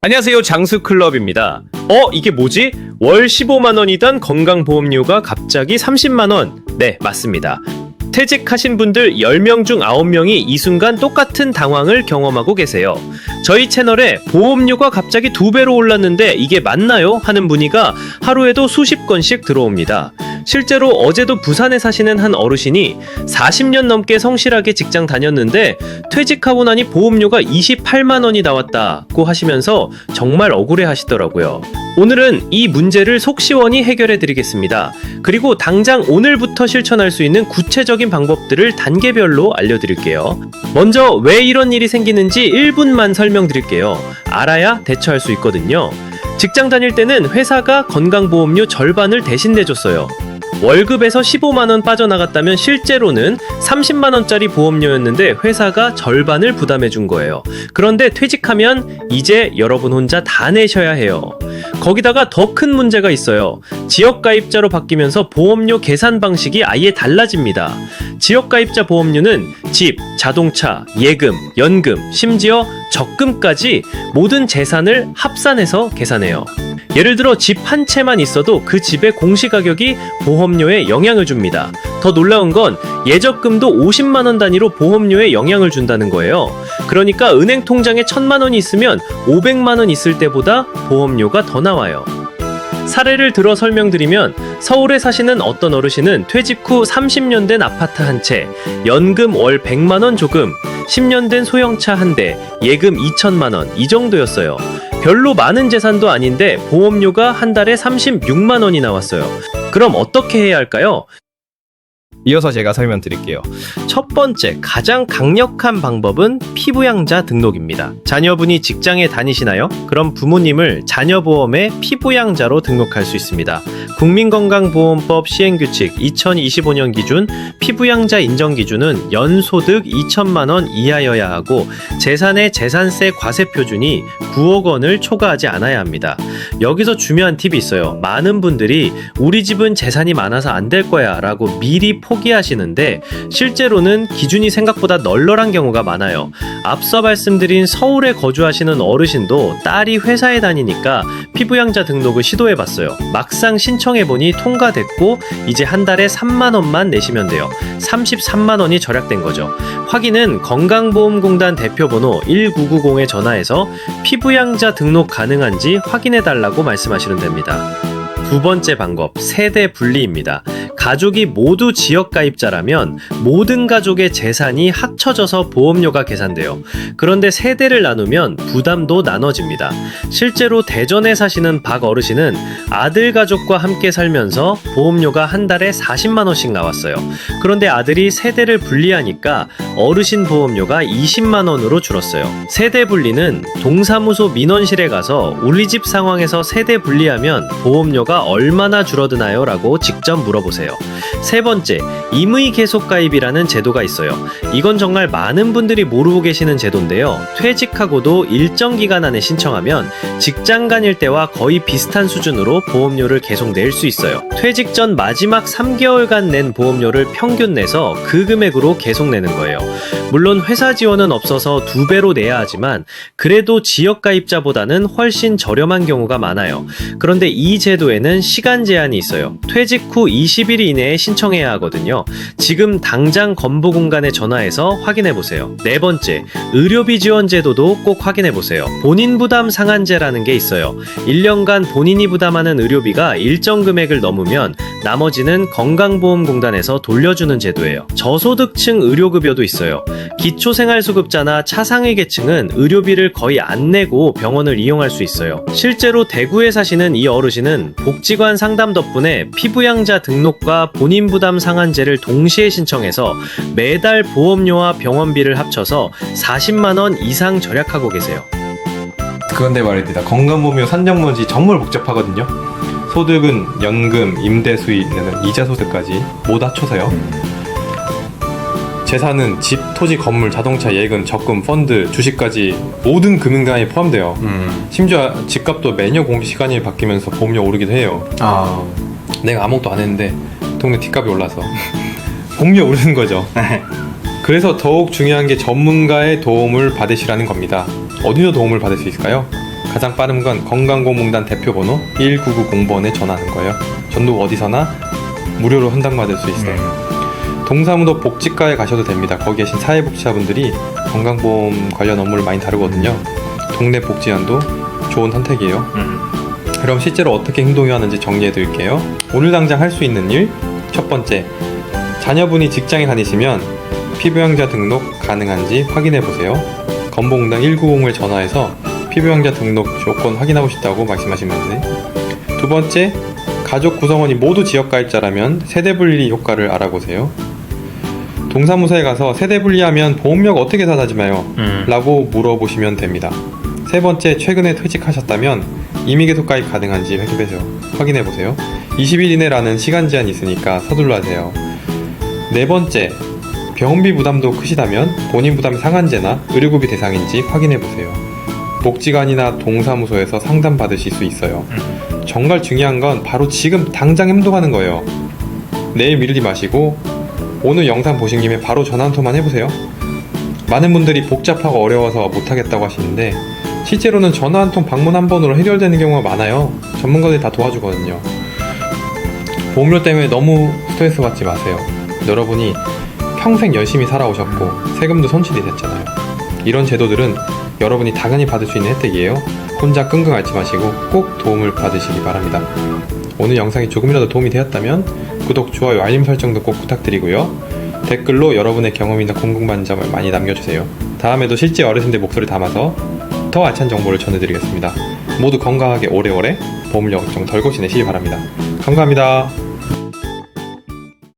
안녕하세요, 장수클럽입니다. 이게 뭐지? 월 15만원이던 건강보험료가 갑자기 30만원. 네, 맞습니다. 퇴직하신 분들 10명 중 9명이 이 순간 똑같은 당황을 경험하고 계세요. 저희 채널에 보험료가 갑자기 2배로 올랐는데 이게 맞나요? 하는 문의가 하루에도 수십 건씩 들어옵니다. 실제로 어제도 부산에 사시는 한 어르신이 40년 넘게 성실하게 직장 다녔는데 퇴직하고 나니 보험료가 28만원이 나왔다고 하시면서 정말 억울해 하시더라고요. 오늘은 이 문제를 속 시원히 해결해 드리겠습니다. 그리고 당장 오늘부터 실천할 수 있는 구체적인 방법들을 단계별로 알려드릴게요. 먼저 왜 이런 일이 생기는지 1분만 설명드릴게요. 알아야 대처할 수 있거든요. 직장 다닐 때는 회사가 건강보험료 절반을 대신 내줬어요. 월급에서 15만원 빠져나갔다면 실제로는 30만원짜리 보험료였는데 회사가 절반을 부담해준 거예요. 그런데 퇴직하면 이제 여러분 혼자 다 내셔야 해요. 거기다가 더 큰 문제가 있어요. 지역가입자로 바뀌면서 보험료 계산 방식이 아예 달라집니다. 지역가입자 보험료는 집, 자동차, 예금, 연금, 심지어 적금까지 모든 재산을 합산해서 계산해요. 예를 들어 집 한 채만 있어도 그 집의 공시가격이 보험료에 영향을 줍니다. 더 놀라운 건 예적금도 50만원 단위로 보험료에 영향을 준다는 거예요. 그러니까 은행 통장에 1000만원이 있으면 500만원 있을 때보다 보험료가 더 나와요. 사례를 들어 설명드리면 서울에 사시는 어떤 어르신은 퇴직 후 30년 된 아파트 한 채, 연금 월 100만원 조금, 10년 된 소형차 한 대, 예금 2천만원 이 정도였어요. 별로 많은 재산도 아닌데 보험료가 한 달에 36만원이 나왔어요. 그럼 어떻게 해야 할까요? 이어서 제가 설명드릴게요. 첫 번째, 가장 강력한 방법은 피부양자 등록입니다. 자녀분이 직장에 다니시나요? 그럼 부모님을 자녀보험에 피부양자로 등록할 수 있습니다. 국민건강보험법 시행규칙 2025년 기준 피부양자 인정기준은 연소득 2천만원 이하여야 하고 재산의 재산세 과세표준이 9억 원을 초과하지 않아야 합니다. 여기서 중요한 팁이 있어요. 많은 분들이 우리 집은 재산이 많아서 안 될 거야 라고 미리 포기하시는데 실제로는 기준이 생각보다 널널한 경우가 많아요. 앞서 말씀드린 서울에 거주하시는 어르신도 딸이 회사에 다니니까 피부양자 등록을 시도해봤어요. 막상 신청해보니 통과됐고 이제 한 달에 3만원만 내시면 돼요. 33만원이 절약된 거죠. 확인은 건강보험공단 대표번호 1990에 전화해서 피부양자 등록 가능한지 확인해달라고 말씀하시면 됩니다. 두 번째 방법, 세대 분리입니다. 가족이 모두 지역가입자라면 모든 가족의 재산이 합쳐져서 보험료가 계산돼요. 그런데 세대를 나누면 부담도 나눠집니다. 실제로 대전에 사시는 박 어르신은 아들 가족과 함께 살면서 보험료가 한 달에 40만원씩 나왔어요. 그런데 아들이 세대를 분리하니까 어르신 보험료가 20만원으로 줄었어요. 세대 분리는 동사무소 민원실에 가서 우리 집 상황에서 세대 분리하면 보험료가 얼마나 줄어드나요? 라고 직접 물어보세요. 세 번째, 임의 계속 가입이라는 제도가 있어요. 이건 정말 많은 분들이 모르고 계시는 제도인데요. 퇴직하고도 일정 기간 안에 신청하면 직장 다닐 때와 거의 비슷한 수준으로 보험료를 계속 낼 수 있어요. 퇴직 전 마지막 3개월간 낸 보험료를 평균 내서 그 금액으로 계속 내는 거예요. 물론 회사 지원은 없어서 2배로 내야 하지만 그래도 지역 가입자보다는 훨씬 저렴한 경우가 많아요. 그런데 이 제도에는 시간 제한이 있어요. 퇴직 후 20일 이내에 신청해야 하거든요. 지금 당장 건보공단에 전화해서 확인해보세요. 네 번째, 의료비 지원 제도도 꼭 확인해보세요. 본인 부담 상한제라는 게 있어요. 1년간 본인이 부담하는 의료비가 일정 금액을 넘으면 나머지는 건강보험공단에서 돌려주는 제도예요. 저소득층 의료급여도 있어요. 기초생활수급자나 차상위 계층은 의료비를 거의 안 내고 병원을 이용할 수 있어요. 실제로 대구에 사시는 이 어르신은 복지관 상담 덕분에 피부양자 등록과 본인 부담 상한제를 동시에 신청해서 매달 보험료와 병원비를 합쳐서 40만원 이상 절약하고 계세요. 그런데 말입니다. 건강보험료 산정문지 정말 복잡하거든요. 소득은 연금, 임대 수익, 이자 소득까지 모두 합쳐서요. 재산은 집, 토지, 건물, 자동차, 예금, 적금, 펀드, 주식까지 모든 금융단에 포함돼요. 심지어 집값도 매년 공시시간이 바뀌면서 보험료 오르기도 해요. 내가 아무것도 안 했는데 동네 뒷값이 올라서 보험료 오르는 거죠. 그래서 더욱 중요한 게 전문가의 도움을 받으시라는 겁니다. 어디서 도움을 받을 수 있을까요? 가장 빠른 건 건강보험공단 대표번호 1990번에 전화하는 거예요. 전국 어디서나 무료로 환장받을 수 있어요. 동사무소 복지과에 가셔도 됩니다. 거기 계신 사회복지사분들이 건강보험 관련 업무를 많이 다루거든요. 동네 복지관도 좋은 선택이에요. 그럼 실제로 어떻게 행동해야 하는지 정리해 드릴게요. 오늘 당장 할 수 있는 일, 첫 번째, 자녀분이 직장에 다니시면 피부양자 등록 가능한지 확인해 보세요. 건보공단 190을 전화해서 피부양자 등록 조건 확인하고 싶다고 말씀하시면 돼. 두 번째, 가족 구성원이 모두 지역가입자라면 세대분리 효과를 알아보세요. 동사무소에 가서 세대분리하면 보험료가 어떻게 달라지나요? 라고 물어보시면 됩니다. 세 번째, 최근에 퇴직하셨다면 임의계속 가입 가능한지 확인해보세요. 20일 이내라는 시간 제한이 있으니까 서둘러 하세요. 네 번째, 병원비 부담도 크시다면 본인 부담이 상한제나 의료급여 대상인지 확인해보세요. 복지관이나 동사무소에서 상담 받으실 수 있어요. 정말 중요한 건 바로 지금 당장 행동하는 거예요. 내일 미루지 마시고 오늘 영상 보신 김에 바로 전화 한 통만 해보세요. 많은 분들이 복잡하고 어려워서 못하겠다고 하시는데 실제로는 전화 한 통 방문 한 번으로 해결되는 경우가 많아요. 전문가들이 다 도와주거든요. 보험료 때문에 너무 스트레스 받지 마세요. 여러분이 평생 열심히 살아오셨고 세금도 손실이 됐잖아요. 이런 제도들은 여러분이 당연히 받을 수 있는 혜택이에요. 혼자 끙끙 앓지 마시고 꼭 도움을 받으시기 바랍니다. 오늘 영상이 조금이라도 도움이 되었다면 구독, 좋아요, 알림 설정도 꼭 부탁드리고요. 댓글로 여러분의 경험이나 궁금한 점을 많이 남겨주세요. 다음에도 실제 어르신들 목소리 담아서 더 알찬 정보를 전해드리겠습니다. 모두 건강하게 오래오래 보험료 걱정 덜고 지내시기 바랍니다. 감사합니다.